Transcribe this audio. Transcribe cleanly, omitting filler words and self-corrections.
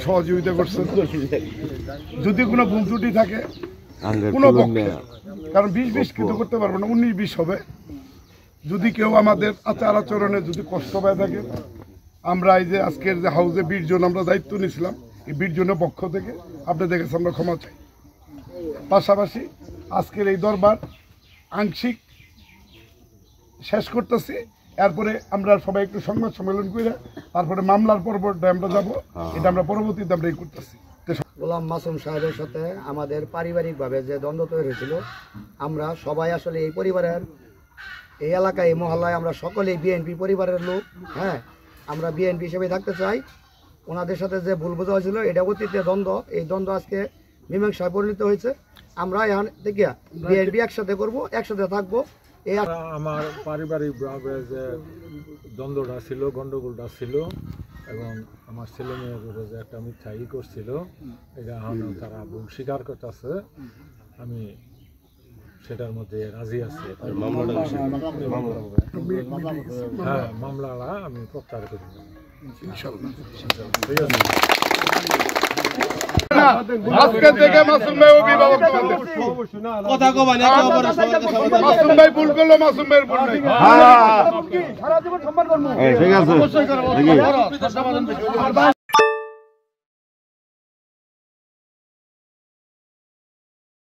সহযোগিতা করছেন। যদি কোনো ভুল ত্রুটি থাকে কোনো পক্ষে, কারণ 20-20 কিন্তু করতে পারবো না, 19-20 হবে। যদি কেউ আমাদের আচার আচরণে যদি কষ্ট পায় থাকে, আমরা এই যে আজকের যে হাউসে 20 জন আমরা দায়িত্ব নিয়েছিলাম, এই 20 জনের পক্ষ থেকে আপনাদের কাছে আমরা ক্ষমা চাই। পাশাপাশি আজকের এই দরবার আংশিক শেষ করতেছি, এরপরে আমরা সবাই একটু সংবাদ সম্মেলন করে তারপরে মামলার পর্বটা আমরা যাব, এটা আমরা পরবর্তীতে আমরা এই করতেছি। গোলাম মাসুম সাহেবের সাথে আমাদের পারিবারিকভাবে যে দ্বন্দ্ব তৈরি হয়েছিল, আমরা সবাই আসলে এই পরিবারের, এই এলাকায়, এই মহল্লায় আমরা সকলেই বিএনপি পরিবারের লোক। হ্যাঁ, আমরা বিএনপি হিসেবে থাকতে চাই। ওনাদের সাথে যে ভুল বোঝা হয়েছিল এটা অতীতে দ্বন্দ্ব, এই দ্বন্দ্ব আজকে মীমাংসায় পরিণত হয়েছে। আমরা এখন থেকে বিএনপি একসাথে করবো, একসাথে থাকবো। আমার পারিবারিকভাবে যে দ্বন্দ্বটা ছিল, গণ্ডগোলটা ছিল, এবং আমার ছেলে মেয়ের উপরে যে একটা মিথ্যা করছিল, এটা এখন তারা ভুল স্বীকার করতেছে। আমি সেটার মধ্যে রাজি আছি। হ্যাঁ, মামলাটা আমি প্রত্যাহার করি। আজকে থেকে মাসুম ভাই অভিভাবক, মাসুম ভাই ভুল করলো, মাসুম ভাইয়ের ভুল নাই। ঠিক আছে।